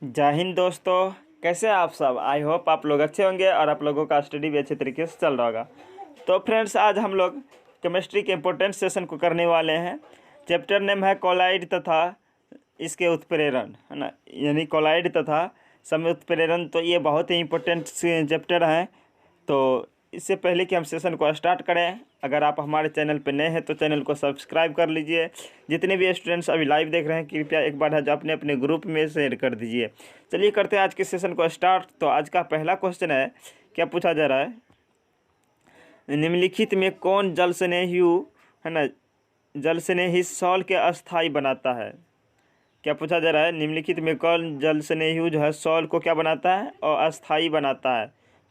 जय हिंद दोस्तों। कैसे हैं आप सब? आई होप आप लोग अच्छे होंगे और आप लोगों का स्टडी भी अच्छे तरीके से चल रहा होगा। तो फ्रेंड्स, आज हम लोग केमिस्ट्री के इम्पोर्टेंट सेशन को करने वाले हैं। चैप्टर नेम है कोलाइड तथा इसके उत्प्रेरण, है ना, यानी कोलाइड तथा समय उत्प्रेरण। तो ये बहुत ही इम्पोर्टेंट चैप्टर हैं। तो इससे पहले कि हम सेशन को स्टार्ट करें, अगर आप हमारे चैनल पर नए हैं तो चैनल को सब्सक्राइब कर लीजिए। जितने भी स्टूडेंट्स अभी लाइव देख रहे हैं, कृपया एक बार अपने अपने ग्रुप में शेयर कर दीजिए। चलिए करते हैं आज के सेशन को स्टार्ट। तो आज का पहला क्वेश्चन है, क्या पूछा जा रहा है, निम्नलिखित में कौन जल स्नेही, है ना, जल स्नेही सॉल्ट के अस्थाई बनाता है। क्या पूछा जा रहा है, निम्नलिखित में कौन जल स्नेही जो है सॉल्ट को क्या बनाता है और अस्थाई बनाता है।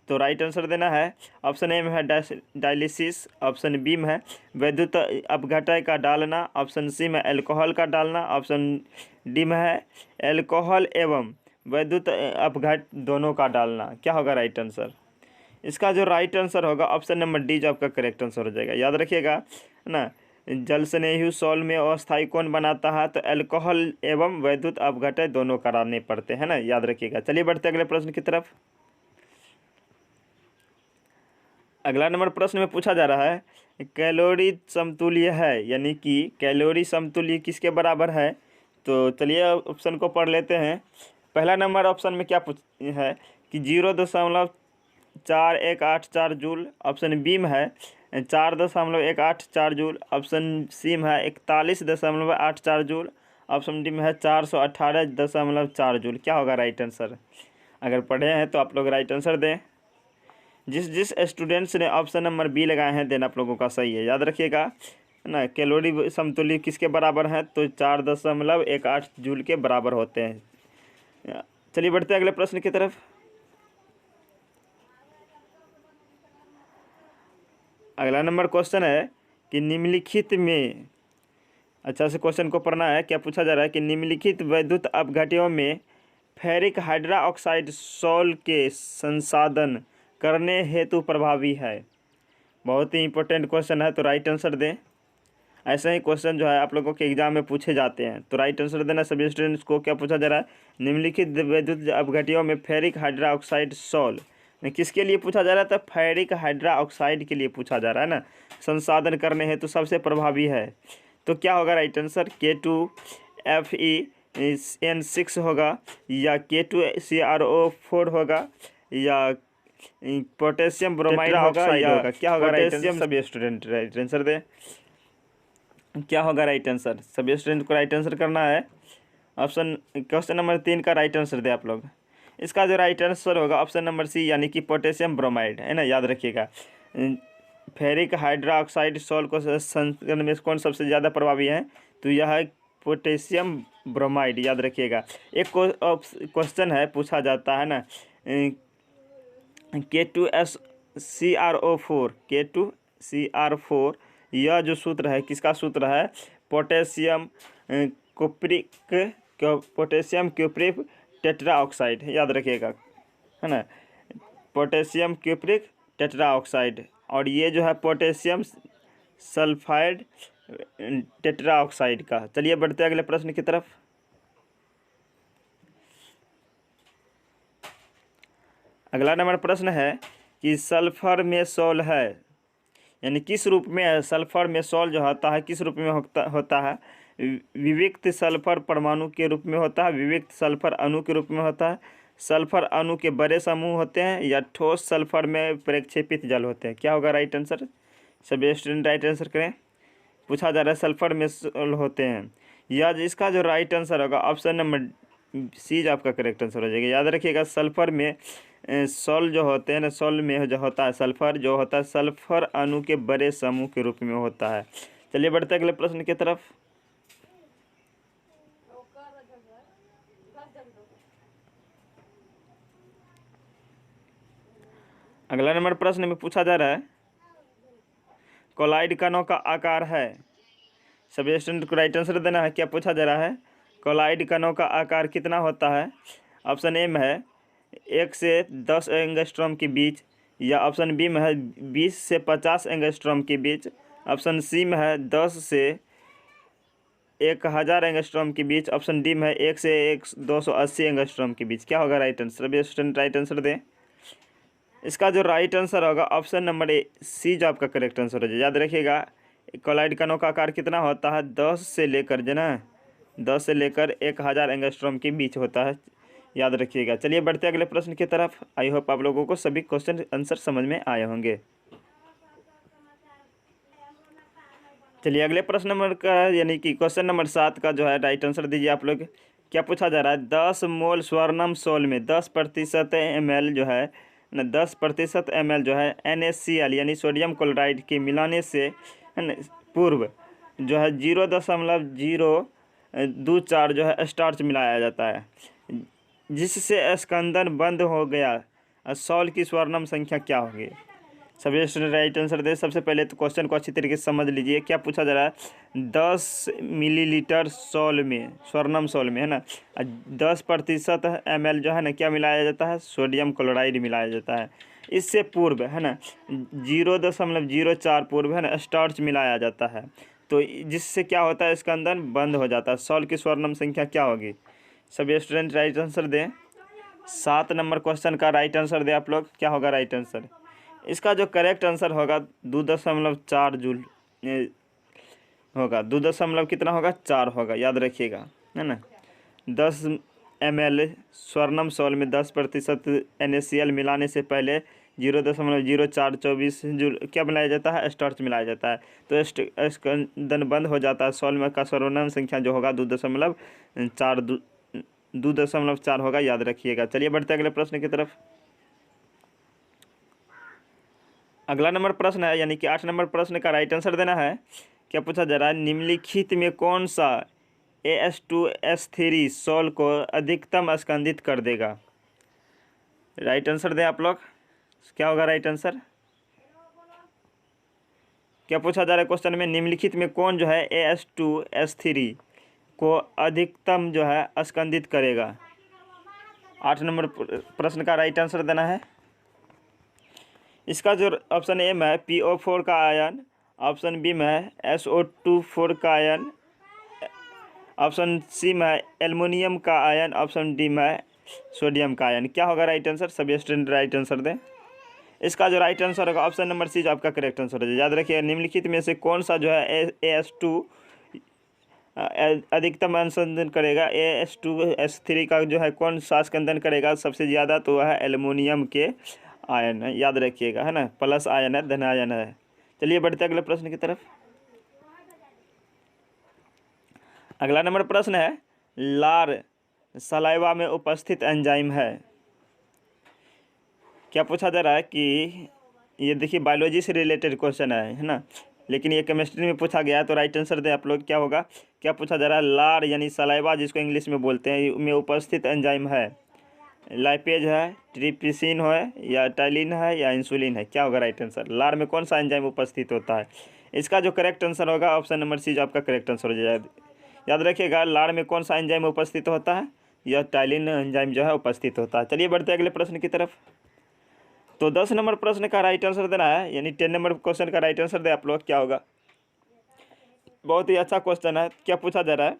तो राइट आंसर देना है। ऑप्शन ए में है डायलिसिस, ऑप्शन बी में है वैद्युत अपघटय का डालना, ऑप्शन सी में अल्कोहल का डालना, ऑप्शन डी में है अल्कोहल एवं वैद्युत अपघट दोनों का डालना। क्या होगा राइट आंसर? इसका जो राइट आंसर होगा ऑप्शन नंबर डी जो आपका करेक्ट आंसर हो जाएगा। याद रखिएगा, है ना। जल स्नेही सॉल्ट में अस्थाई कौन बनाता है? तो अल्कोहल एवं वैद्युत अपघटय दोनों कराने पड़ते हैं ना, याद रखिएगा। चलिए बढ़ते अगले प्रश्न की तरफ। अगला नंबर प्रश्न में पूछा जा रहा है, कैलोरी समतुल्य है, यानी कि कैलोरी समतुल्य किसके बराबर है। तो चलिए ऑप्शन को पढ़ लेते हैं। पहला नंबर ऑप्शन में क्या पूछ है कि 0.4184 जूल, ऑप्शन बी में है 4.184 जूल, ऑप्शन सी में है 41.84 जूल, ऑप्शन डी में है 418.4 जूल। क्या होगा राइट आंसर? अगर पढ़े हैं तो आप लोग राइट आंसर दें। जिस जिस स्टूडेंट्स ने ऑप्शन नंबर बी लगाए हैं देन आप लोगों का सही है। याद रखिएगा, है ना, कैलोरी समतुल्य किसके बराबर है? तो 4.18 जूल के बराबर होते हैं। चलिए बढ़ते हैं अगले प्रश्न की तरफ। अगला नंबर क्वेश्चन है कि निम्नलिखित में, अच्छा से क्वेश्चन को पढ़ना है। क्या पूछा जा रहा है कि निम्नलिखित वैद्युत अपघटयों में फेरिक हाइड्रोक्साइड सॉल्ट के संसाधन करने हेतु प्रभावी है। बहुत ही इंपॉर्टेंट क्वेश्चन है, तो राइट आंसर दें। ऐसे ही क्वेश्चन जो है आप लोगों के एग्जाम में पूछे जाते हैं, तो राइट आंसर देना सभी स्टूडेंट्स को। क्या पूछा जा रहा है, निम्नलिखित वैद्युत अपघटयों में फेरिक हाइड्रोक्साइड सॉल्ट किसके लिए पूछा जा रहा है? तो फेरिक हाइड्रोक्साइड के लिए पूछा जा रहा है ना, संसाधन करने हेतु तो सबसे प्रभावी है। तो क्या होगा राइट आंसर? K2FeN6 होगा, या K2CrO4 होगा, या पोटेशियम ब्रोमाइड होगा, या क्या होगा राइट आंसर? सभी स्टूडेंट राइट आंसर दे। क्या होगा राइट आंसर? सभी स्टूडेंट को राइट आंसर करना है। ऑप्शन क्वेश्चन नंबर 3 का राइट आंसर दे आप लोग। इसका जो राइट आंसर होगा ऑप्शन नंबर सी, यानी कि पोटेशियम ब्रोमाइड, है ना। याद रखिएगा, फेरिक हाइड्रोक्साइड सॉल्ट को संस्करण में कौन सबसे ज़्यादा प्रभावी है? तो यह है पोटेशियम ब्रोमाइड। याद रखिएगा। एक क्वेश्चन है पूछा जाता है ना, K2CrO4 यह जो सूत्र है किसका सूत्र है? Potassium cupric potassium cupric tetraoxide. याद रखिएगा, है ना, पोटेशियम क्यूप्रिक टेट्राऑक्साइड। और ये जो है पोटेशियम सल्फाइड टेट्राऑक्साइड का। चलिए बढ़ते अगले प्रश्न की तरफ। अगला नंबर प्रश्न है कि सल्फर में सॉल्ट है, यानी किस रूप में है? सल्फर में सॉल्ट जो होता है किस रूप में होता है? विविक्त सल्फर परमाणु के रूप में होता है, विविक्त सल्फर अणु के रूप में होता है, सल्फर अणु के बड़े समूह होते हैं, या ठोस सल्फर में प्रक्षेपित जल होते हैं। क्या होगा राइट आंसर? सभी स्टूडेंट राइट आंसर करें। पूछा जा रहा है सल्फर में सॉल्ट होते हैं, या इसका जो राइट आंसर होगा ऑप्शन नंबर सी जो आपका करेक्ट आंसर हो जाएगा। याद रखिएगा, सल्फर में सॉल्ट जो होते हैं ना, सॉल्ट में जो होता है सल्फर जो होता है सल्फर अणु के बड़े समूह के रूप में होता है। चलिए बढ़ते अगले प्रश्न की तरफ। अगला नंबर प्रश्न में पूछा जा रहा है, कोलाइड कणों का आकार है। सभी स्टूडेंट को राइट आंसर देना है। क्या पूछा जा रहा है, कोलाइड कणों का आकार कितना होता है? ऑप्शन ए में है 1 से 10 एंगस्ट्रॉम के बीच, या ऑप्शन बी में है 20 से 50 एंगस्ट्रॉम के बीच, ऑप्शन सी में है 10 से 1000 एंगस्ट्रॉम के बीच। ऑप्शन डी में है 1 से 280 एंगस्ट्रॉम के बीच। क्या होगा राइट आंसर? अभी स्टूडेंट राइट आंसर दें। इसका जो राइट आंसर होगा ऑप्शन नंबर ए सी जो आपका करेक्ट आंसर हो जाए। याद रखिएगा कोलाइड कणों का आकार कितना होता है? 10 से लेकर जो ना 10 से लेकर 1000 एंगस्ट्रॉम के बीच होता है। याद रखिएगा। चलिए बढ़ते अगले प्रश्न की तरफ। आई होप आप लोगों को सभी क्वेश्चन आंसर समझ में आए होंगे। चलिए अगले प्रश्न नंबर का यानी कि क्वेश्चन नंबर 7 का जो है राइट आंसर दीजिए आप लोग। क्या पूछा जा रहा है? 10 मोल स्वर्णम सोल में 10% ml जो है ना 10% ml जो है NaCl यानी सोडियम क्लोराइड के मिलाने से है ना पूर्व जो है 0.024 जो है स्टार्च मिलाया जाता है, जिससे स्कंदन बंद हो गया। सॉल की स्वर्णम संख्या क्या होगी? सभी स्टूडेंट राइट आंसर दे। सबसे पहले तो क्वेश्चन को अच्छी तरीके से समझ लीजिए। क्या पूछा जा रहा है? 10 मिलीलीटर सॉल में, स्वर्णम सॉल में है ना 10% ml जो है ना क्या मिलाया जाता है? सोडियम क्लोराइड मिलाया जाता है। इससे पूर्व है ना 0.04 पूर्व है ना स्टार्च मिलाया जाता है, तो जिससे क्या होता है? स्कंदन बंद हो जाता है। सॉल की स्वर्णम संख्या क्या होगी? सभी स्टूडेंट राइट आंसर दें। 7 नंबर क्वेश्चन का राइट आंसर दें आप लोग। क्या होगा राइट आंसर? इसका जो करेक्ट आंसर होगा 2.4 जूल होगा। 2 कितना होगा? 4 होगा। याद रखिएगा है ना। 10 ml स्वर्णम सॉल में 10% NaCl मिलाने से पहले 0.0424 जूल क्या मिलाया जाता है? स्टार्च मिलाया जाता है। तो स्कंदन बंद हो जाता है। सॉल में का स्वर्णम संख्या जो होगा 2.4 होगा। याद रखिएगा। चलिए बढ़ते अगले प्रश्न की तरफ। अगला नंबर प्रश्न है यानी कि 8 नंबर प्रश्न का राइट आंसर देना है। क्या पूछा जा रहा है? निम्नलिखित में कौन सा AS2S3 सॉल को अधिकतम स्कंदित कर देगा? राइट आंसर दें आप लोग। क्या होगा राइट आंसर? क्या पूछा जा रहा है क्वेश्चन में? निम्नलिखित में कौन जो है AS2S3 को अधिकतम जो है स्कंदित करेगा? 8 नंबर प्रश्न का राइट आंसर देना है। इसका जो ऑप्शन ए में है PO4 का आयन, ऑप्शन बी में है SO2 का आयन, ऑप्शन सी में है एल्युमिनियम का आयन, ऑप्शन डी में है सोडियम का आयन। क्या होगा राइट आंसर? सभी स्टूडेंट राइट आंसर दें। इसका जो राइट आंसर होगा ऑप्शन नंबर सी जो आपका करेक्ट आंसर है। याद रखिए निम्नलिखित में से कौन सा जो है AS2 अधिकतम अनुसंधान करेगा? AS2S3 का जो है कौन सा स्कंदन करेगा सबसे ज़्यादा? तो वह है एल्युमिनियम के आयन है। याद रखिएगा है ना, प्लस आयन है, धन आयन है। चलिए बढ़ते अगले प्रश्न की तरफ। अगला नंबर प्रश्न है लार सलाइवा में उपस्थित एंजाइम है। क्या पूछा जा रहा है कि ये देखिए बायोलॉजी से रिलेटेड क्वेश्चन है ना, लेकिन ये केमिस्ट्री में पूछा गया है। तो राइट आंसर दें आप लोग। क्या होगा? क्या पूछा जा रहा है? लार यानी सलाइवा जिसको इंग्लिश में बोलते हैं में उपस्थित एंजाइम है। लाइपेज है, ट्रिप्सिन है, या टाइलिन है, या इंसुलिन है। क्या होगा राइट आंसर? लार में कौन सा एंजाइम उपस्थित होता है? इसका जो करेक्ट आंसर होगा ऑप्शन नंबर सी जो आपका करेक्ट आंसर हो जाएगा। याद रखिएगा लार में कौन सा एंजाइम उपस्थित होता है? यह टाइलिन एंजाइम जो है उपस्थित होता है। चलिए बढ़ते अगले प्रश्न की तरफ। तो 10 नंबर प्रश्न का राइट आंसर देना है यानी 10 नंबर क्वेश्चन का राइट आंसर दे आप लोग। क्या होगा? बहुत ही अच्छा क्वेश्चन है। क्या पूछा जा रहा है?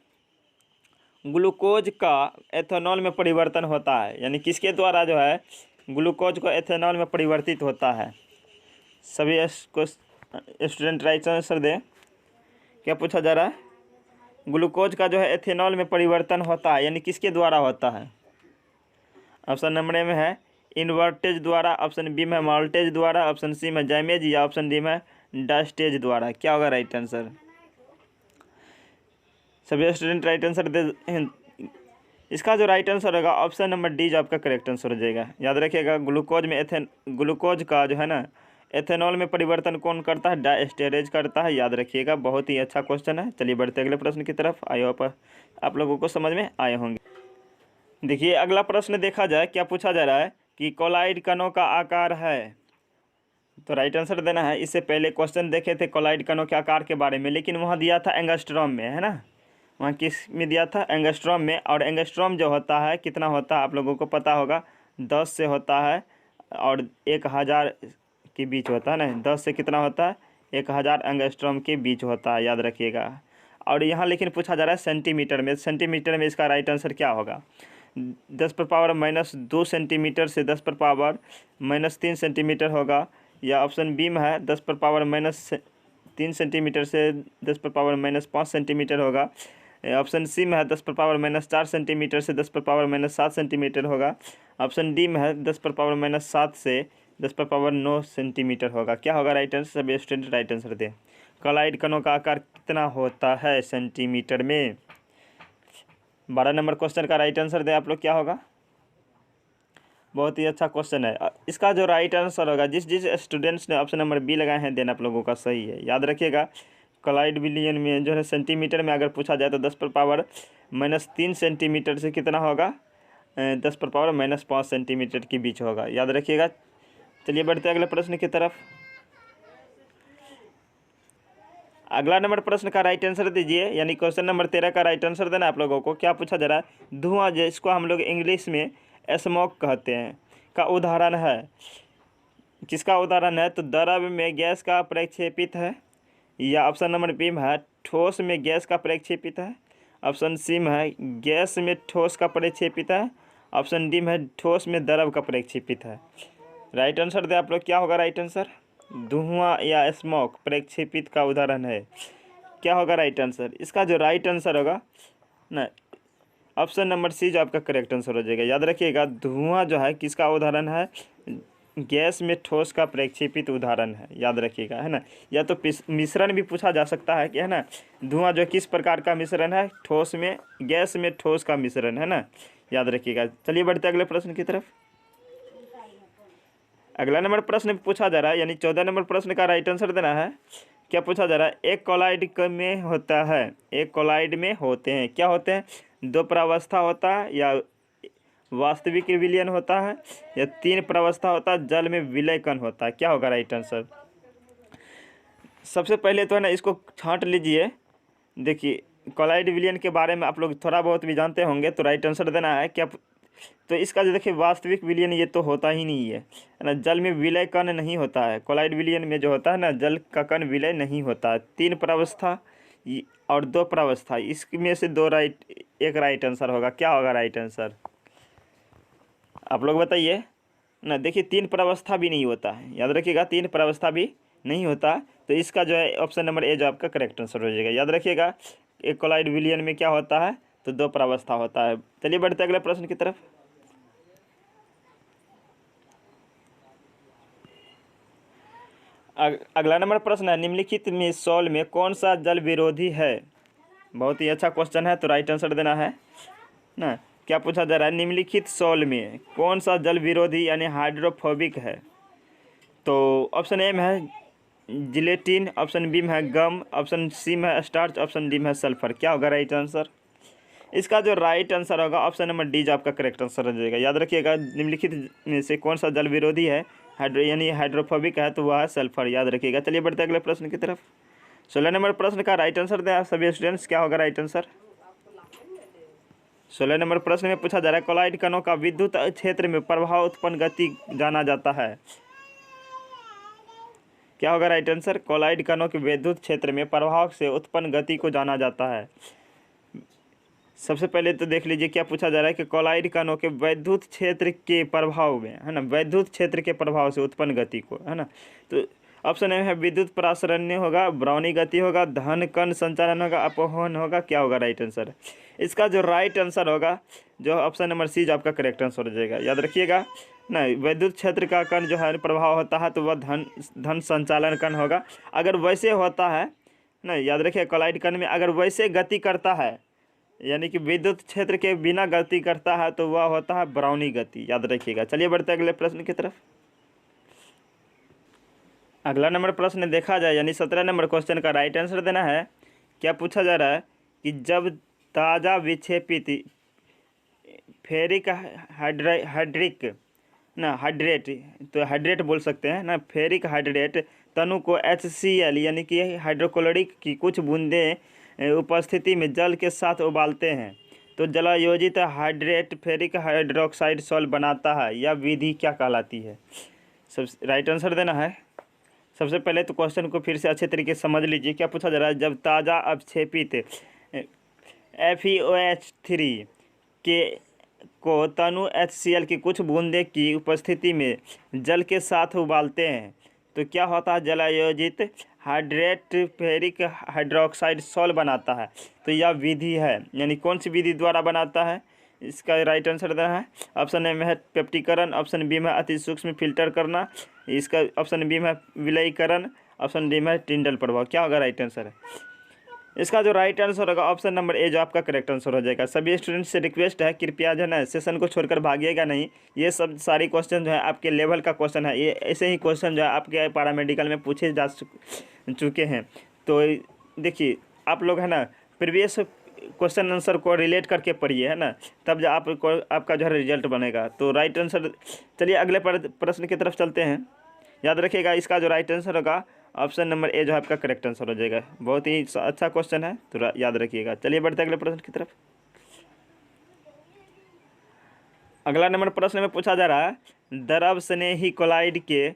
ग्लूकोज का एथेनॉल में परिवर्तन होता है यानी किसके द्वारा जो है ग्लूकोज को एथेनॉल में परिवर्तित होता है? सभी स्टूडेंट राइट आंसर दें। क्या पूछा जा रहा है? ग्लूकोज का जो है एथेनॉल में परिवर्तन होता है यानी किसके द्वारा होता है? ऑप्शन नंबर ए में है इन्वर्टेज द्वारा, ऑप्शन बी में माल्टेज द्वारा, ऑप्शन सी में जैमेज, या ऑप्शन डी में डास्टेज द्वारा। क्या होगा राइट आंसर? सभी स्टूडेंट राइट आंसर दे। इसका जो राइट आंसर होगा ऑप्शन नंबर डी जो आपका करेक्ट आंसर हो जाएगा। याद रखिएगा ग्लूकोज का जो है ना एथेनॉल में परिवर्तन कौन करता है? डास्टेरेज करता है। याद रखिएगा। बहुत ही अच्छा क्वेश्चन है। चलिए बढ़ते अगले प्रश्न की तरफ। आई होप आप लोगों को समझ में आए होंगे। देखिए अगला प्रश्न देखा जाए। क्या पूछा जा रहा है कि कोलाइड कणों का आकार है? तो राइट आंसर देना है। इससे पहले क्वेश्चन देखे थे कोलाइड कणों के आकार के बारे में, लेकिन वहाँ दिया था एंगस्ट्रॉम में, है ना। वहाँ किस में दिया था? एंगस्ट्रॉम में। और एंगस्ट्रॉम जो होता है कितना होता है आप लोगों को पता होगा? 10 से होता है और 1000 के बीच होता है ना। 10 से कितना होता है? 1000 एंगस्ट्रॉम के बीच होता है। याद रखिएगा। और यहाँ लेकिन पूछा जा रहा है सेंटीमीटर में। सेंटीमीटर में इसका राइट आंसर क्या होगा? 10⁻−2 सेंटीमीटर से 10⁻−3 सेंटीमीटर होगा, या ऑप्शन बी में है 10⁻−3 सेंटीमीटर से 10⁻−5 सेंटीमीटर होगा। ऑप्शन सी में है 10⁻−4 सेंटीमीटर से 10⁻−7 सेंटीमीटर होगा। ऑप्शन डी में है 10⁻−7 से 10⁻9 सेंटीमीटर होगा। क्या होगा राइट आंसर? सभी स्टूडेंट राइट आंसर दें। कॉलाइड कणों का आकार कितना होता है सेंटीमीटर में? 12 नंबर क्वेश्चन का राइट आंसर दें आप लोग, क्या होगा? बहुत ही अच्छा क्वेश्चन है। इसका जो राइट आंसर होगा, जिस स्टूडेंट्स ने ऑप्शन नंबर बी लगाए हैं देन आप लोगों का सही है। याद रखिएगा कॉलाइड विलियन में जो है सेंटीमीटर में अगर पूछा जाए तो 10⁻−3 सेंटीमीटर से कितना होगा? 10⁻−5 सेंटीमीटर के बीच होगा। याद रखिएगा। चलिए बढ़ते हैं अगले प्रश्न की तरफ। अगला नंबर प्रश्न का राइट आंसर दीजिए, यानी क्वेश्चन नंबर 13 का राइट आंसर देना आप लोगों को। क्या पूछा जा रहा है? धुआं, जिसको हम लोग इंग्लिश में स्मोक कहते हैं, का उदाहरण है। किसका उदाहरण है? तो द्रव में गैस का प्रक्षेपित है, या ऑप्शन नंबर बी में है ठोस में गैस का प्रक्षेपित है। ऑप्शन सी में है गैस में ठोस का प्रक्षेपित है। ऑप्शन डी में है ठोस में द्रव का प्रक्षेपित है। राइट आंसर दे आप लोग, क्या होगा राइट आंसर? धुआं या स्मोक प्रक्षेपित का उदाहरण है। क्या होगा राइट आंसर? इसका जो राइट आंसर होगा ना, ऑप्शन नंबर सी जो आपका करेक्ट आंसर हो जाएगा। याद रखिएगा धुआं जो है किसका उदाहरण है? गैस में ठोस का प्रक्षेपित उदाहरण है। याद रखिएगा, है ना। या तो मिश्रण भी पूछा जा सकता है कि, है ना, धुआं जो किस प्रकार का मिश्रण है? ठोस में गैस में ठोस का मिश्रण, है ना। याद रखिएगा। चलिए बढ़ते अगले प्रश्न की तरफ। अगला नंबर प्रश्न पूछा जा रहा है, यानी 14 नंबर प्रश्न का राइट आंसर देना है। क्या पूछा जा रहा है? एक कॉलाइड में होता है, एक कॉलाइड में होते हैं, क्या होते हैं? 2 प्रावस्था होता है, या वास्तविक विलयन होता है, या 3 प्रावस्था होता है, जल में विलय कण होता है। क्या होगा राइट आंसर? सबसे पहले तो है ना इसको छांट लीजिए। देखिए कॉलाइड विलयन के बारे में आप लोग थोड़ा बहुत भी जानते होंगे, तो राइट आंसर देना है। क्या तो इसका जो देखिए वास्तविक विलयन ये तो होता ही नहीं है ना। जल में विलय कण नहीं होता है। कॉलाइड विलयन में जो होता है ना, जल का कण विलय नहीं होता है। 3 प्रावस्था और 2 प्रावस्था, इसमें से 2 एक राइट आंसर होगा। क्या होगा राइट आंसर? आप लोग बताइए ना। देखिए 3 प्रावस्था भी नहीं होता है। याद रखिएगा 3 प्रावस्था भी नहीं होता, तो इसका जो है ऑप्शन नंबर ए जो आपका करेक्ट आंसर हो जाएगा। याद रखिएगा एक कॉलाइड विलयन में क्या होता है? तो 2 प्रावस्था होता है। चलिए बढ़ते अगले प्रश्न की तरफ। अगला नंबर प्रश्न है, निम्नलिखित में सॉल्व में कौन सा जल विरोधी है? बहुत ही अच्छा क्वेश्चन है, तो राइट आंसर देना है ना। क्या पूछा जा रहा है? निम्नलिखित सॉल्व में कौन सा जल विरोधी यानी हाइड्रोफोबिक है? तो ऑप्शन ए में है जिलेटिन, ऑप्शन बी में है गम, ऑप्शन सी में है स्टार्च, ऑप्शन डी में है सल्फर। क्या होगा राइट आंसर? इसका जो राइट आंसर होगा ऑप्शन नंबर डी जो आपका करेक्ट आंसर हो जाएगा। याद रखिएगा निम्नलिखित में से कौन सा जल विरोधी है, यानी हाइड्रोफोबिक है, तो वह है सल्फर। याद रखिएगा। चलिए बढ़ते अगले प्रश्न की तरफ। 16 नंबर प्रश्न का राइट आंसर दें सभी स्टूडेंट्स। क्या होगा राइट आंसर? 16 नंबर प्रश्न में पूछा जा रहा है कॉलाइड कणों का विद्युत क्षेत्र में प्रभाव उत्पन्न गति जाना जाता है। क्या होगा राइट आंसर? कॉलाइड कणों के विद्युत क्षेत्र में प्रभाव से उत्पन्न गति को जाना जाता है। सबसे पहले तो देख लीजिए क्या पूछा जा रहा है कि कॉलाइड कणों के वैद्युत क्षेत्र के प्रभाव में, है ना, वैद्युत क्षेत्र के प्रभाव से उत्पन्न गति को, है ना। तो ऑप्शन ए है विद्युत प्रासरण्य होगा, ब्राउनी गति होगा, धन कण संचालन होगा, अपवहन होगा। क्या होगा राइट आंसर? इसका जो राइट आंसर होगा जो ऑप्शन नंबर सी जो आपका करेक्ट आंसर हो जाएगा। याद रखिएगा ना, वैद्युत क्षेत्र का कण जो है प्रभाव होता है तो वह धन संचालन कण होगा। अगर वैसे होता है ना, याद रखिए कॉलाइड कण में अगर वैसे गति करता है, यानी कि विद्युत क्षेत्र के बिना गति करता है, तो वह होता है ब्राउनी गति। याद रखिएगा। चलिए बढ़ते अगले प्रश्न की तरफ। अगला नंबर प्रश्न देखा जाए, यानी 17 नंबर क्वेश्चन का राइट आंसर देना है। क्या पूछा जा रहा है कि जब ताज़ा विक्षेपित फेरिक हाइड्रेट तो हाइड्रेट बोल सकते हैं ना, फेरिक हाइड्रेट तनु को HCl यानी कि हाइड्रोक्लोरिक की कुछ बूंदें उपस्थिति में जल के साथ उबालते हैं, तो जलायोजित हाइड्रेट फेरिक हाइड्रोक्साइड सॉल्ट बनाता है। यह विधि क्या कहलाती है? सब राइट आंसर देना है। सबसे पहले तो क्वेश्चन को फिर से अच्छे तरीके से समझ लीजिए। क्या पूछा जा रहा है, जब ताज़ा अवक्षेपित FeOH3 के को तनु HCl की कुछ बूंदे की उपस्थिति में जल के साथ उबालते हैं तो क्या होता है, जल आयोजित हाइड्रेट फेरिक हाइड्रोक्साइड सॉल्ट बनाता है। तो यह विधि है, यानी कौन सी विधि द्वारा बनाता है, इसका राइट आंसर देना है। ऑप्शन ए में है पेप्टिकरण, ऑप्शन बी में अति सूक्ष्म फिल्टर करना, इसका ऑप्शन बी में विलयीकरण, ऑप्शन डी में टिंडल प्रभाव। क्या होगा राइट आंसर है इसका? जो राइट आंसर होगा ऑप्शन नंबर ए जो आपका करेक्ट आंसर हो जाएगा। सभी स्टूडेंट्स से रिक्वेस्ट है, कृपया जो है ना सेशन को छोड़कर भागिएगा नहीं। ये सब सारी क्वेश्चन जो है आपके लेवल का क्वेश्चन है, ये ऐसे ही क्वेश्चन जो है आपके पैरामेडिकल में पूछे जा चुके हैं। तो देखिए आप लोग है ना प्रीवियस क्वेश्चन आंसर को रिलेट करके पढ़िए, है ना, तब जो आपका जो है रिजल्ट बनेगा। तो राइट आंसर, चलिए अगले प्रश्न की तरफ चलते हैं। याद रखिएगा इसका जो राइट आंसर होगा ऑप्शन नंबर ए जो आपका करेक्ट आंसर हो जाएगा। बहुत ही अच्छा क्वेश्चन है, तो याद रखिएगा। चलिए बढ़ते अगले प्रश्न की तरफ। अगला नंबर प्रश्न में पूछा जा रहा है, द्रव स्नेही कोलाइड के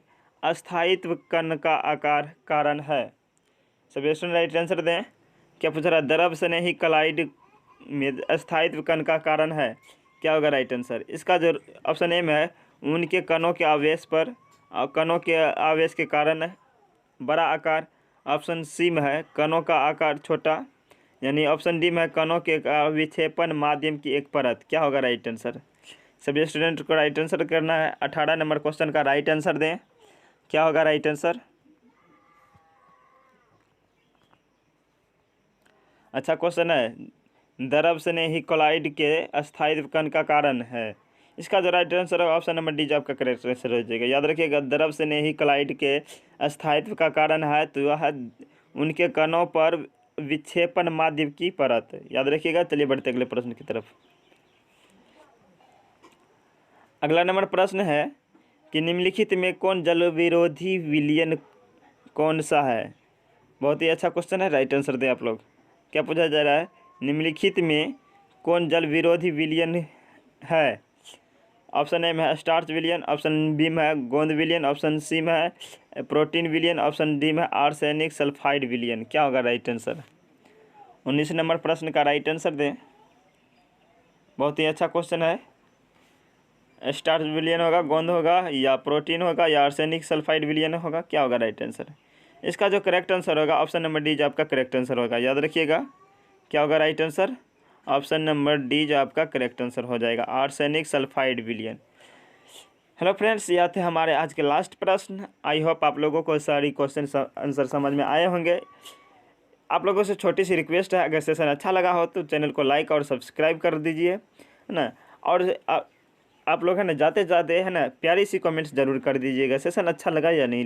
अस्थायित्व कण का आकार कारण है। सभी स्टूडेंट राइट आंसर दें। क्या पूछा रहा है, द्रव स्नेही कोलाइड में अस्थायित्व कण का कारण है, क्या होगा राइट आंसर? इसका जो ऑप्शन ए में है, उनके कणों के आवेश पर, कणों के आवेश के कारण बड़ा आकार, ऑप्शन सी में है कणों का आकार छोटा, यानी ऑप्शन डी में है कणों के विक्षेपण माध्यम की एक परत। क्या होगा राइट आंसर? सभी स्टूडेंट को राइट आंसर करना है। 18 नंबर क्वेश्चन का राइट आंसर दें। क्या होगा राइट आंसर? अच्छा क्वेश्चन है, द्रव स्नेही कोलाइड के अस्थायित्व कण का कारण है। इसका जो राइट आंसर होगा ऑप्शन नंबर डी जो आपका करेक्ट आंसर हो जाएगा। याद रखिएगा द्रव स्नेही कोलाइड के अस्थायित्व का कारण है तो यह उनके कणों पर विक्षेपण माध्यम की परत। याद रखिएगा। चलिए बढ़ते अगले प्रश्न की तरफ। अगला नंबर प्रश्न है कि निम्नलिखित में कौन जल विरोधी विलयन कौन सा है? बहुत ही अच्छा क्वेश्चन है, राइट आंसर दें आप लोग। क्या पूछा जा रहा है, निम्नलिखित में कौन जल विरोधी विलयन है? ऑप्शन ए में है स्टार्च विलयन, ऑप्शन बी में है गोंद विलयन, ऑप्शन सी में है प्रोटीन विलयन, ऑप्शन डी में आर्सेनिक सल्फाइड विलयन। क्या होगा राइट आंसर? 19 नंबर प्रश्न का राइट आंसर दें। बहुत ही अच्छा क्वेश्चन है। स्टार्च विलयन होगा, गोंद होगा, या प्रोटीन होगा, या आर्सेनिक सल्फाइड विलयन होगा? क्या होगा राइट आंसर? इसका जो करेक्ट आंसर होगा ऑप्शन नंबर डी जो आपका करेक्ट आंसर होगा। याद रखिएगा क्या होगा right answer? Option number D जो आपका करेक्ट आंसर हो जाएगा, आर्सेनिक सल्फाइड विलयन। हेलो फ्रेंड्स, यह थे हमारे आज के लास्ट प्रश्न। आई होप आप लोगों को सारी क्वेश्चन आंसर समझ में आए होंगे। आप लोगों से छोटी सी रिक्वेस्ट है, अगर सेशन अच्छा लगा हो तो चैनल को लाइक और सब्सक्राइब कर दीजिए, है ना। और आप लोग है ना जाते जाते है ना प्यारी सी कमेंट्स ज़रूर कर दीजिएगा, सेशन अच्छा लगा या नहीं।